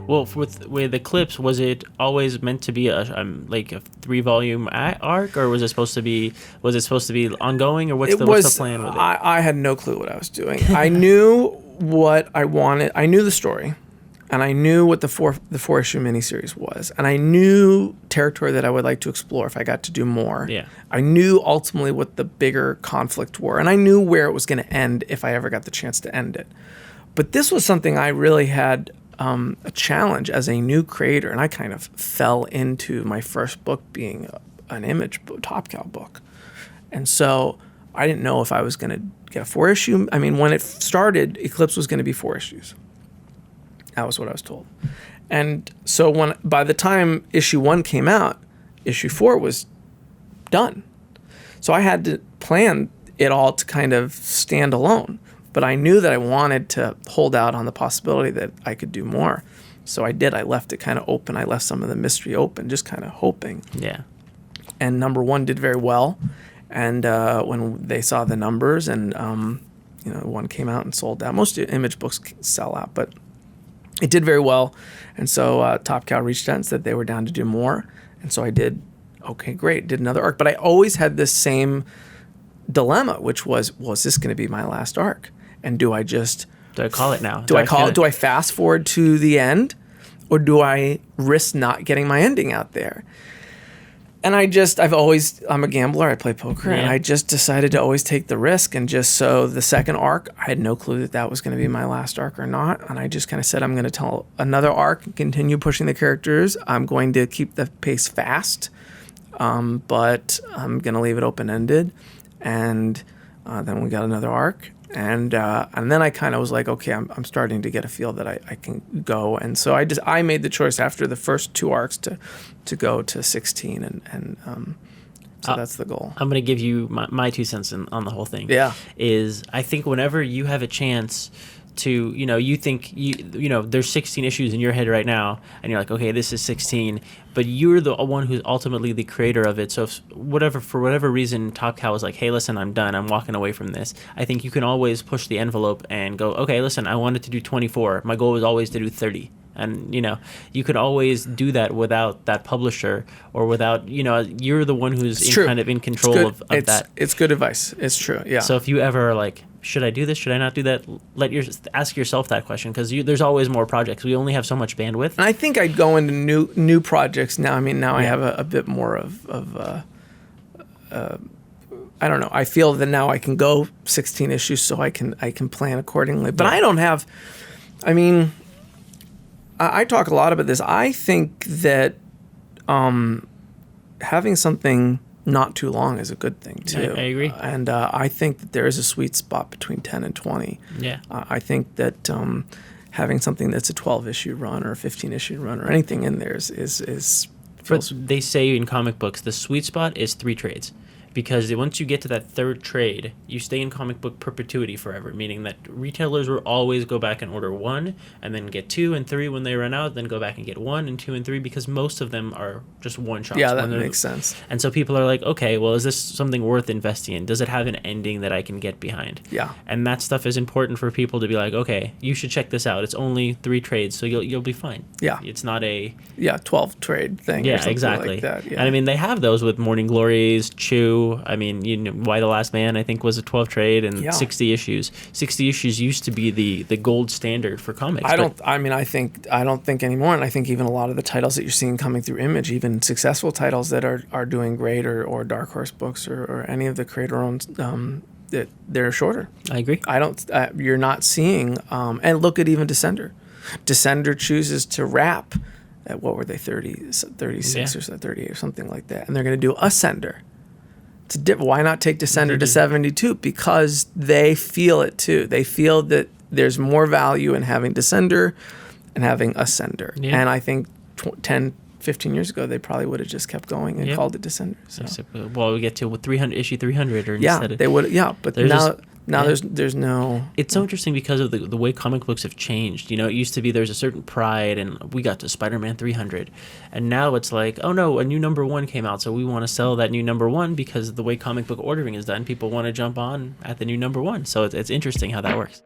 Well, with Eclipse, was it always meant to be like a 3-volume arc, or was it supposed to be ongoing, or what's the plan with it? I had no clue what I was doing. I knew what I wanted. I knew the story, and I knew what the 4-issue miniseries was, and I knew territory that I would like to explore if I got to do more. Yeah. I knew ultimately what the bigger conflict were, and I knew where it was going to end if I ever got the chance to end it. But this was something I really had a challenge as a new creator, and I kind of fell into my first book being an Image Top Cow book. And so I didn't know if I was going to get a 4-issue. I mean, when it started, Eclipse was going to be 4 issues. That was what I was told. And so by the time issue 1 came out, issue 4 was done. So I had to plan it all to kind of stand alone. But I knew that I wanted to hold out on the possibility that I could do more. So I did. I left it kind of open. I left some of the mystery open, just kind of hoping. Yeah. And number 1 did very well. And when they saw the numbers and, one came out and sold out. Most Image books sell out, but it did very well. And so Top Cow reached out and said they were down to do more. And so I did, okay, great, did another arc. But I always had this same dilemma, which was this going to be my last arc? And do I call it now? Do I fast forward to the end, or do I risk not getting my ending out there? And I'm a gambler. I play poker, and I just decided to always take the risk. And just so the second arc, I had no clue that was going to be my last arc or not. And I just kind of said, I'm going to tell another arc and continue pushing the characters. I'm going to keep the pace fast, but I'm going to leave it open-ended. And then we got another arc. And then I kind of was like, okay, I'm starting to get a feel that I can go. And so I made the choice after the first 2 arcs to go to 16, and so that's the goal. I'm going to give you my 2 cents on the whole thing. Yeah. Is I think whenever you have a chance to, you think, there's 16 issues in your head right now, and you're like, okay, this is 16, but you're the one who's ultimately the creator of it. So for whatever reason, Top Cow is like, hey, listen, I'm done. I'm walking away from this. I think you can always push the envelope and go, okay, listen, I wanted to do 24. My goal was always to do 30. And, you could always do that without that publisher, or without, you're the one who's kind of in control of that. It's good advice. It's true. Yeah. So if you ever are like, should I do this? Should I not do that? Ask yourself that question, because there's always more projects. We only have so much bandwidth. And I think I'd go into new projects now. I mean, now I have a bit more of I don't know. I feel that now I can go 16 issues, so I can plan accordingly. But I don't have. I mean, I talk a lot about this. I think that having something not too long is a good thing too. I agree. And I think that there is a sweet spot between 10 and 20. Yeah. I think that having something that's a 12-issue run or a 15-issue run or anything in there is But they say in comic books the sweet spot is 3 trades. Because once you get to that 3rd trade, you stay in comic book perpetuity forever, meaning that retailers will always go back and order 1, and then get 2 and 3 when they run out, then go back and get 1 and 2 and 3, because most of them are just one-shots. Yeah, that makes sense. And so people are like, okay, well, is this something worth investing in? Does it have an ending that I can get behind? Yeah. And that stuff is important for people to be like, okay, you should check this out. It's only 3 trades, so you'll be fine. Yeah. It's not a... 12 trade thing. Yeah, or something exactly. Like that. Yeah. And I mean, they have those with Morning Glories, Chew. I mean, Why the Last Man, I think, was a 12 trade and 60 issues. 60 issues used to be the gold standard for comics. I don't think anymore, and I think even a lot of the titles that you're seeing coming through Image, even successful titles that are doing great, or Dark Horse books, or any of the creator-owned, that they're shorter. I agree. You're not seeing, and look at even Descender. Descender chooses to wrap at, what were they, 36 or 38 or something like that, and they're going to do Ascender. Why not take Descender to 72? Because they feel it too. They feel that there's more value in having Descender and having Ascender. Yeah. And I think 10, 15 years ago, they probably would have just kept going and called it Descender. So. Well, we get to 300 issue 300, or instead they would. Yeah, but now there's no. It's so interesting because of the way comic books have changed. It used to be there's a certain pride, and we got to Spider-Man 300, and now it's like, oh no, a new number 1 came out, so we want to sell that new number 1 because of the way comic book ordering is done. People want to jump on at the new number 1, so it's interesting how that works.